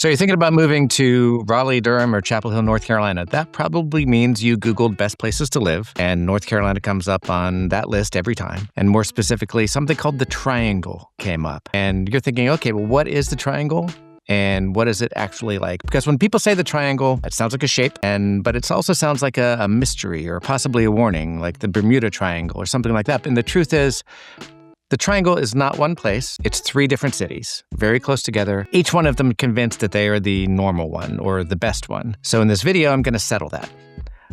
So you're thinking about moving to Raleigh, Durham, or Chapel Hill, North Carolina. That probably means you Googled best places to live, and North Carolina comes up on that list every time. And more specifically, something called the Triangle came up. And you're thinking, okay, well, what is the Triangle? And what is it actually like? Because when people say the triangle, it sounds like a shape, but it also sounds like a mystery or possibly a warning, like the Bermuda Triangle or something like that. And the truth is, the triangle is not one place. It's 3 different cities, very close together. Each one of them convinced that they are the normal one or the best one. So in this video, I'm going to settle that.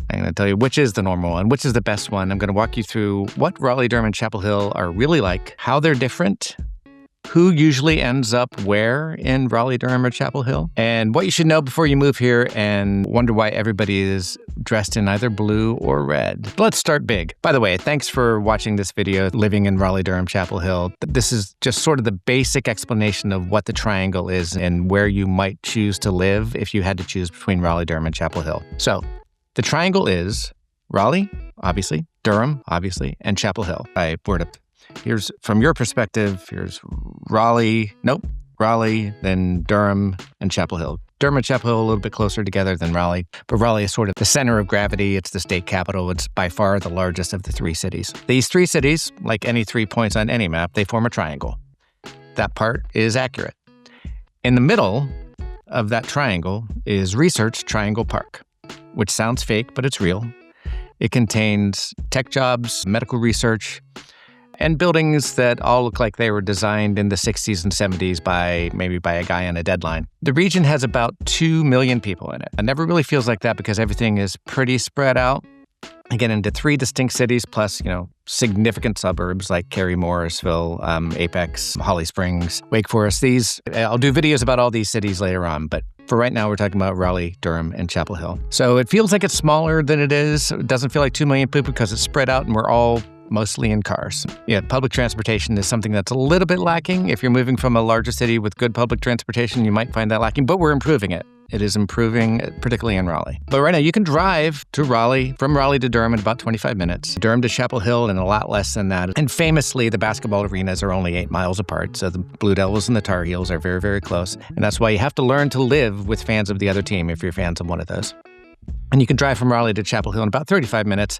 I'm going to tell you which is the normal one, which is the best one. I'm going to walk you through what Raleigh, Durham, and Chapel Hill are really like, how they're different, who usually ends up where in Raleigh, Durham, or Chapel Hill, and what you should know before you move here and wonder why everybody is dressed in either blue or red. Let's start big. By the way, thanks for watching this video, living in Raleigh, Durham, Chapel Hill. This is just sort of the basic explanation of what the Triangle is and where you might choose to live if you had to choose between Raleigh, Durham, and Chapel Hill. So the Triangle is Raleigh, obviously, Durham, obviously, and Chapel Hill. I word up. Here's, from your perspective, here's Raleigh, then Durham and Chapel Hill. Durham and Chapel Hill a little bit closer together than Raleigh, but Raleigh is sort of the center of gravity. It's the state capital. It's by far the largest of the 3 cities. These 3 cities, like any 3 points on any map, they form a triangle. That part is accurate. In the middle of that triangle is Research Triangle Park, which sounds fake, but it's real. It contains tech jobs, medical research, and buildings that all look like they were designed in the 60s and 70s maybe by a guy on a deadline. The region has about 2 million people in it. It never really feels like that because everything is pretty spread out. Again, into 3 distinct cities, plus, significant suburbs like Cary, Morrisville, Apex, Holly Springs, Wake Forest. I'll do videos about all these cities later on, but for right now, we're talking about Raleigh, Durham, and Chapel Hill. So it feels like it's smaller than it is. It doesn't feel like 2 million people because it's spread out and we're all mostly in cars. Yeah, public transportation is something that's a little bit lacking. If you're moving from a larger city with good public transportation, you might find that lacking, but we're improving it. It is improving, particularly in Raleigh. But right now, you can drive to Raleigh, from Raleigh to Durham in about 25 minutes, Durham to Chapel Hill in a lot less than that. And famously, the basketball arenas are only 8 miles apart, so the Blue Devils and the Tar Heels are very, very close. And that's why you have to learn to live with fans of the other team if you're fans of one of those. And you can drive from Raleigh to Chapel Hill in about 35 minutes,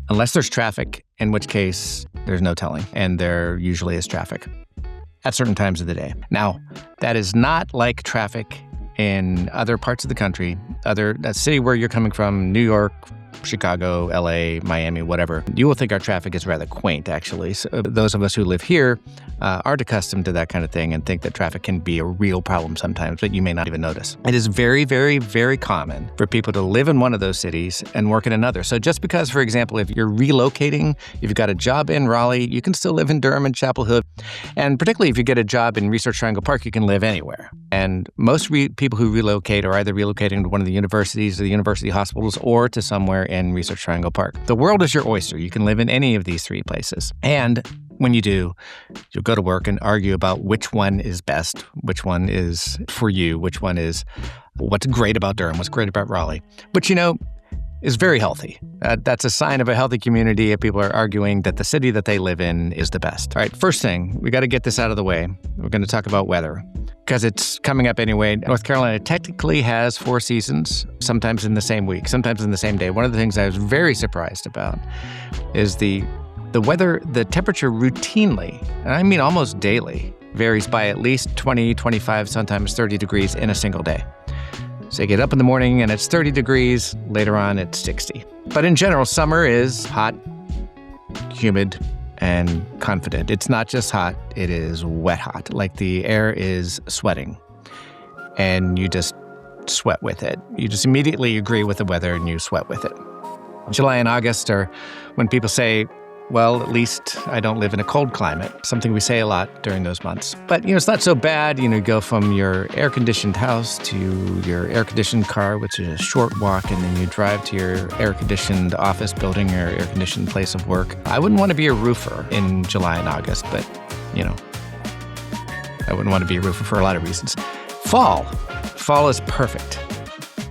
unless there's traffic, in which case there's no telling, and there usually is traffic at certain times of the day. Now, that is not like traffic in other parts of the country, that city where you're coming from, New York, Chicago, LA, Miami, whatever. You will think our traffic is rather quaint, actually. So those of us who live here aren't accustomed to that kind of thing and think that traffic can be a real problem sometimes, but you may not even notice. It is very, very, very common for people to live in one of those cities and work in another. So just because, for example, if you're relocating, if you've got a job in Raleigh, you can still live in Durham and Chapel Hill. And particularly if you get a job in Research Triangle Park, you can live anywhere. And most people who relocate are either relocating to one of the universities or the university hospitals or to somewhere in Research Triangle Park. The world is your oyster. You can live in any of these 3 places. And when you do, you'll go to work and argue about which one is best, which one is for you, which one is what's great about Durham, what's great about Raleigh. But is very healthy. That's a sign of a healthy community if people are arguing that the city that they live in is the best. All right, first thing, we got to get this out of the way. We're going to talk about weather because it's coming up anyway. North Carolina technically has 4 seasons, sometimes in the same week, sometimes in the same day. One of the things I was very surprised about is the weather, the temperature routinely, and I mean almost daily, varies by at least 20, 25, sometimes 30 degrees in a single day. So you get up in the morning and it's 30 degrees, later on it's 60. But in general, summer is hot, humid, and confident. It's not just hot, it is wet hot. Like the air is sweating and you just sweat with it. You just immediately agree with the weather and you sweat with it. July and August are when people say, well, at least I don't live in a cold climate, something we say a lot during those months. But, it's not so bad. You go from your air-conditioned house to your air-conditioned car, which is a short walk, and then you drive to your air-conditioned office building or air-conditioned place of work. I wouldn't want to be a roofer in July and August, but, I wouldn't want to be a roofer for a lot of reasons. Fall is perfect.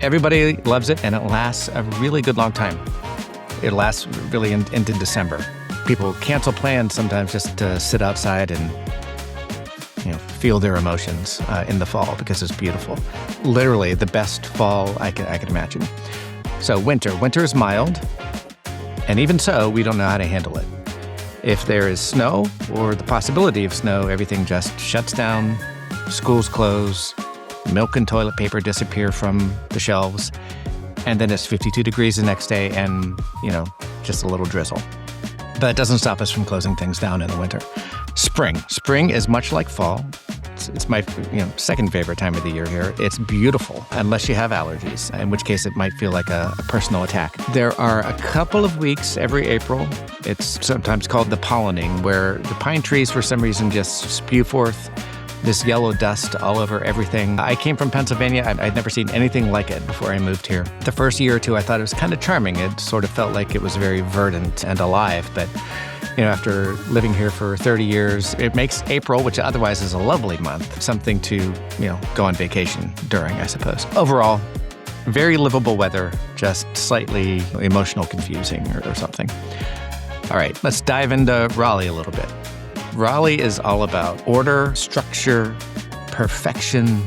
Everybody loves it, and it lasts a really good long time. It lasts really into December. People cancel plans sometimes just to sit outside and feel their emotions in the fall because it's beautiful. Literally the best fall I could imagine. So winter is mild, and even so, we don't know how to handle it. If there is snow or the possibility of snow, everything just shuts down, schools close, milk and toilet paper disappear from the shelves, and then it's 52 degrees the next day and, just a little drizzle. But it doesn't stop us from closing things down in the winter. Spring is much like fall. It's my second favorite time of the year here. It's beautiful, unless you have allergies, in which case it might feel like a personal attack. There are a couple of weeks every April. It's sometimes called the pollinating, where the pine trees for some reason just spew forth this yellow dust all over everything. I came from Pennsylvania. I'd never seen anything like it before I moved here. The first year or two, I thought it was kind of charming. It sort of felt like it was very verdant and alive, but after living here for 30 years, it makes April, which otherwise is a lovely month, something to, go on vacation during, I suppose. Overall, very livable weather, just slightly emotional confusing or something. All right, let's dive into Raleigh a little bit. Raleigh is all about order, structure, perfection,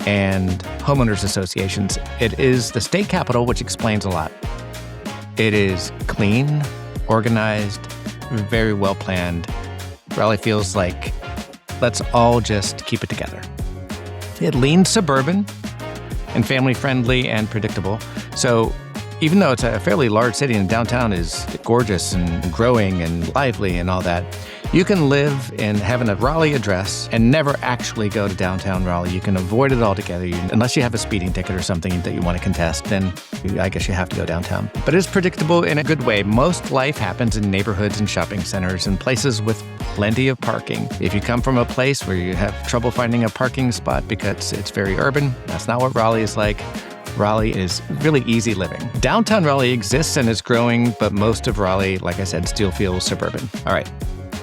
and homeowners associations. It is the state capital, which explains a lot. It is clean, organized, very well planned. Raleigh feels like let's all just keep it together. It leans suburban and family friendly and predictable. So even though it's a fairly large city and downtown is gorgeous and growing and lively and all that, you can live in having a Raleigh address and never actually go to downtown Raleigh. You can avoid it altogether. Unless you have a speeding ticket or something that you want to contest, then I guess you have to go downtown. But it's predictable in a good way. Most life happens in neighborhoods and shopping centers and places with plenty of parking. If you come from a place where you have trouble finding a parking spot because it's very urban, that's not what Raleigh is like. Raleigh is really easy living. Downtown Raleigh exists and is growing, but most of Raleigh, like I said, still feels suburban. All right.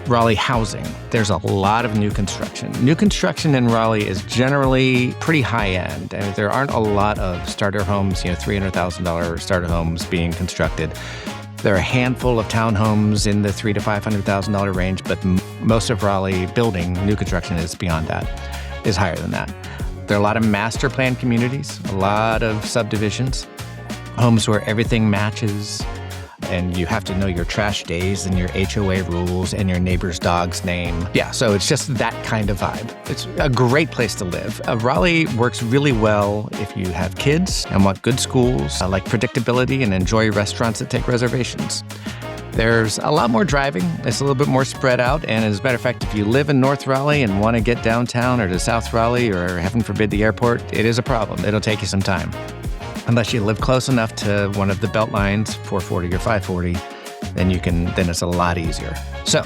Raleigh housing. There's a lot of new construction. New construction in Raleigh is generally pretty high-end. I mean, there aren't a lot of starter homes, $300,000 starter homes being constructed. There are a handful of townhomes in the $300,000 to $500,000 range, but most of Raleigh building, new construction is beyond that, is higher than that. There are a lot of master plan communities, a lot of subdivisions, homes where everything matches, and you have to know your trash days and your HOA rules and your neighbor's dog's name. Yeah, so it's just that kind of vibe. It's a great place to live. Raleigh works really well if you have kids and want good schools, like predictability, and enjoy restaurants that take reservations. There's a lot more driving. It's a little bit more spread out. And as a matter of fact, if you live in North Raleigh and want to get downtown or to South Raleigh or, heaven forbid, the airport, it is a problem. It'll take you some time. Unless you live close enough to one of the belt lines, 440 or 540, then it's a lot easier. So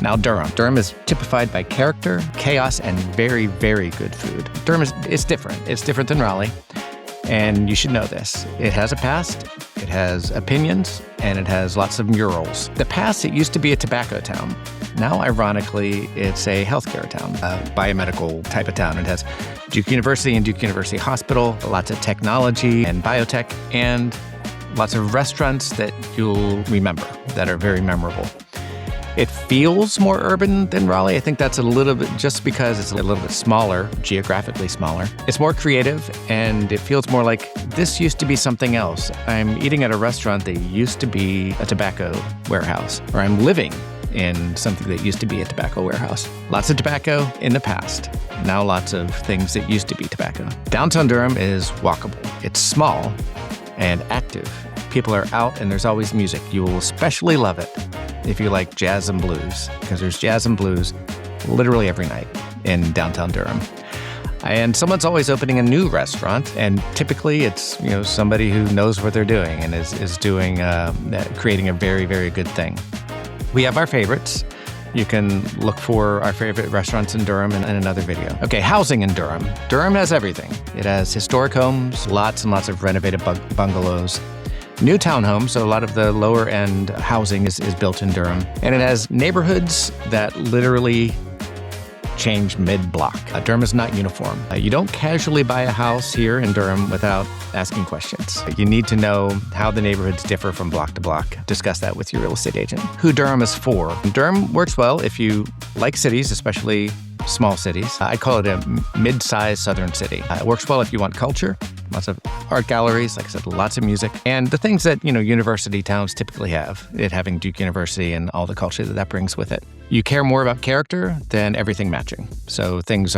now Durham. Durham is typified by character, chaos, and very, very good food. Durham is different. It's different than Raleigh. And you should know this. It has a past, it has opinions, and it has lots of murals. The past, it used to be a tobacco town. Now, ironically, it's a healthcare town, a biomedical type of town. It has Duke University and Duke University Hospital, lots of technology and biotech, and lots of restaurants that you'll remember that are very memorable. It feels more urban than Raleigh. I think that's a little bit just because it's a little bit smaller, geographically smaller. It's more creative, and it feels more like this used to be something else. I'm eating at a restaurant that used to be a tobacco warehouse, or I'm living in something that used to be a tobacco warehouse. Lots of tobacco in the past. Now lots of things that used to be tobacco. Downtown Durham is walkable. It's small and active. People are out and there's always music. You will especially love it if you like jazz and blues, because there's jazz and blues literally every night in downtown Durham. And someone's always opening a new restaurant, and typically it's somebody who knows what they're doing and is doing creating a very, very good thing. We have our favorites. You can look for our favorite restaurants in Durham in another video. Okay, housing in Durham. Durham has everything. It has historic homes, lots and lots of renovated bungalows, new townhomes, so a lot of the lower end housing is built in Durham. And it has neighborhoods that literally change mid-block. Durham is not uniform. You don't casually buy a house here in Durham without asking questions. You need to know how the neighborhoods differ from block to block. Discuss that with your real estate agent. Who Durham is for. Durham works well if you like cities, especially small cities. I call it a mid-sized southern city. It works well if you want culture, lots of art galleries, like I said, lots of music, and the things that, university towns typically have, it having Duke University and all the culture that brings with it. You care more about character than everything matching. So things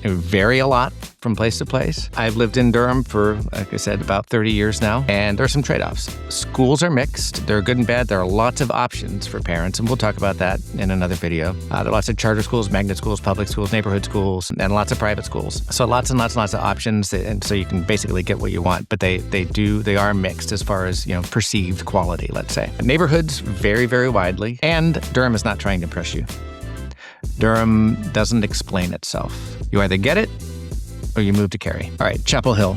vary a lot from place to place. I've lived in Durham for, like I said, about 30 years now, and there are some trade-offs. Schools are mixed. They're good and bad. There are lots of options for parents, and we'll talk about that in another video. There are lots of charter schools, magnet schools, public schools, neighborhood schools, and lots of private schools. So lots and lots of options, and so you can basically get what you want, but they are mixed as far as, perceived quality, let's say. Neighborhoods vary very widely, and Durham is not trying to impress you. Durham doesn't explain itself. You either get it or you move to Cary. All right, Chapel Hill.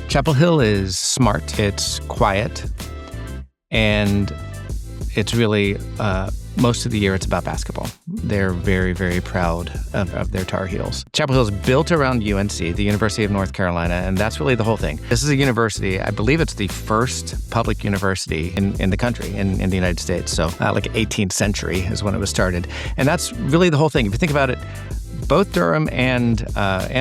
Chapel Hill is smart, it's quiet, and it's really, most of the year it's about basketball. They're very, very proud of their Tar Heels. Chapel Hill is built around UNC, the University of North Carolina, and that's really the whole thing. This is a university, I believe it's the first public university in the country, in the United States. So like 18th century is when it was started. And that's really the whole thing. If you think about it, both Durham and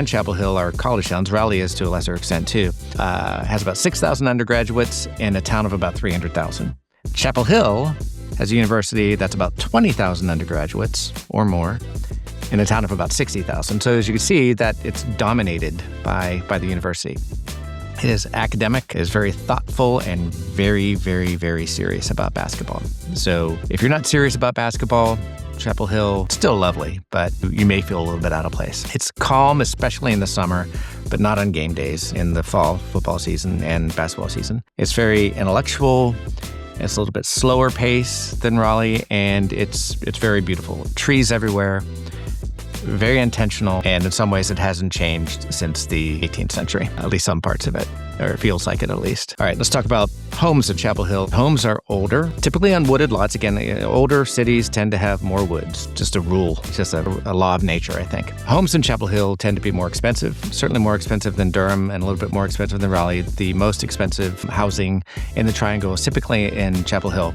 Chapel Hill are college towns. Raleigh is to a lesser extent too. Has about 6,000 undergraduates in a town of about 300,000. Chapel Hill has a university that's about 20,000 undergraduates or more in a town of about 60,000. So as you can see, that it's dominated by the university. It is academic, it is very thoughtful, and very, very, very serious about basketball. So if you're not serious about basketball, Chapel Hill, still lovely, but you may feel a little bit out of place. It's calm, especially in the summer, but not on game days in the fall football season and basketball season. It's very intellectual. It's a little bit slower pace than Raleigh, and it's very beautiful. Trees everywhere, very intentional, and in some ways it hasn't changed since the 18th century, at least some parts of it, or it feels like it at least. All right, let's talk about homes at Chapel Hill. Homes are older, typically on wooded lots. Again, older cities tend to have more woods, just a rule. It's just a law of nature, I think. Homes in Chapel Hill tend to be more expensive, certainly more expensive than Durham and a little bit more expensive than Raleigh. The most expensive housing in the Triangle is typically in Chapel Hill,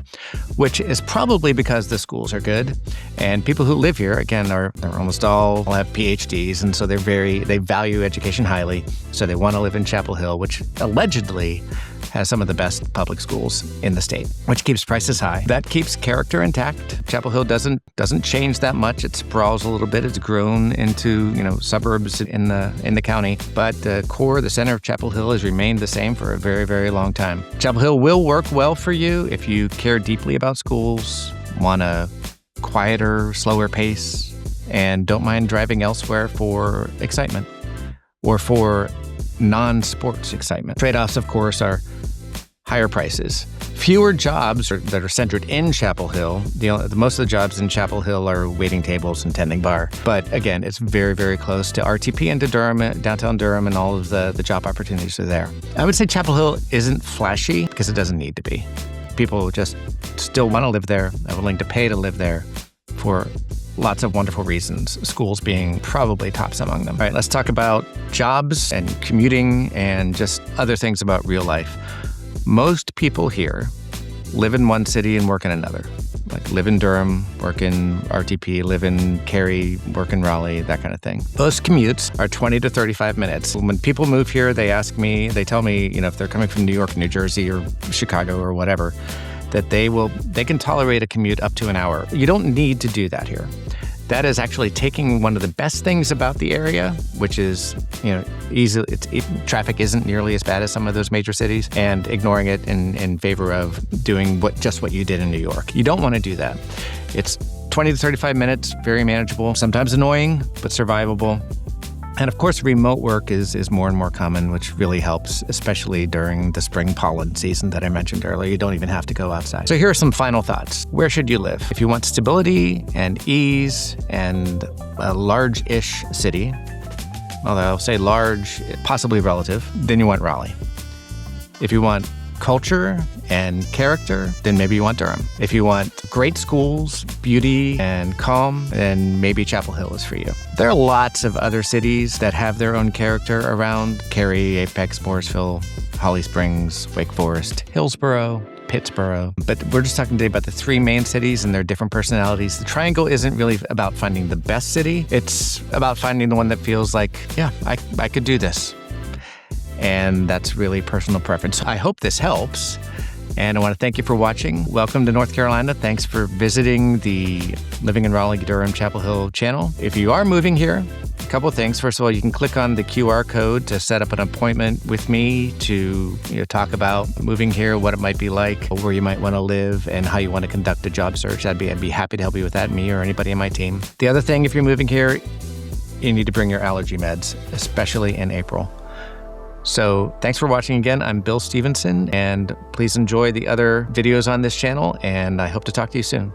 which is probably because the schools are good. And people who live here, again, they're almost all have PhDs, and so they value education highly. So they want to live in Chapel Hill, which allegedly has some of the best public schools in the state, which keeps prices high. That keeps character intact. Chapel Hill doesn't change that much. It sprawls a little bit. It's grown into, suburbs in the county, but the core, the center of Chapel Hill has remained the same for a very, very long time. Chapel Hill will work well for you if you care deeply about schools, want a quieter, slower pace, and don't mind driving elsewhere for excitement or for non-sports excitement. Trade-offs, of course, are higher prices. Fewer jobs that are centered in Chapel Hill. Most of the jobs in Chapel Hill are waiting tables and tending bar. But again, it's very, very close to RTP and to Durham, downtown Durham, and all of the job opportunities are there. I would say Chapel Hill isn't flashy because it doesn't need to be. People just still want to live there, are willing to pay to live there for lots of wonderful reasons, schools being probably tops among them. All right, let's talk about jobs and commuting and just other things about real life. Most people here live in one city and work in another. Like live in Durham, work in RTP, live in Cary, work in Raleigh, that kind of thing. Those commutes are 20 to 35 minutes. When people move here, they tell me, if they're coming from New York, New Jersey, or Chicago or whatever, that they can tolerate a commute up to an hour. You don't need to do that here. That is actually taking one of the best things about the area, which is, traffic isn't nearly as bad as some of those major cities, and ignoring it in favor of doing what you did in New York. You don't want to do that. It's 20 to 35 minutes, very manageable, sometimes annoying, but survivable. And of course, remote work is more and more common, which really helps, especially during the spring pollen season that I mentioned earlier. You don't even have to go outside. So here are some final thoughts. Where should you live? If you want stability and ease and a large-ish city, although I'll say large, possibly relative, then you want Raleigh. If you want culture and character, then maybe you want Durham. If you want great schools, beauty, and calm, then maybe Chapel Hill is for you. There are lots of other cities that have their own character around: Cary, Apex, Mooresville, Holly Springs, Wake Forest, Hillsborough, Pittsburgh. But we're just talking today about the three main cities and their different personalities. The Triangle isn't really about finding the best city. It's about finding the one that feels like, yeah, I could do this. And that's really personal preference. I hope this helps. And I want to thank you for watching. Welcome to North Carolina. Thanks for visiting the Living in Raleigh Durham Chapel Hill channel. If you are moving here, a couple of things. First of all, you can click on the QR code to set up an appointment with me to talk about moving here, what it might be like, where you might want to live, and how you want to conduct a job search. I'd be happy to help you with that, me or anybody on my team. The other thing, if you're moving here, you need to bring your allergy meds, especially in April. So thanks for watching again. I'm Bill Stevenson, and please enjoy the other videos on this channel, and I hope to talk to you soon.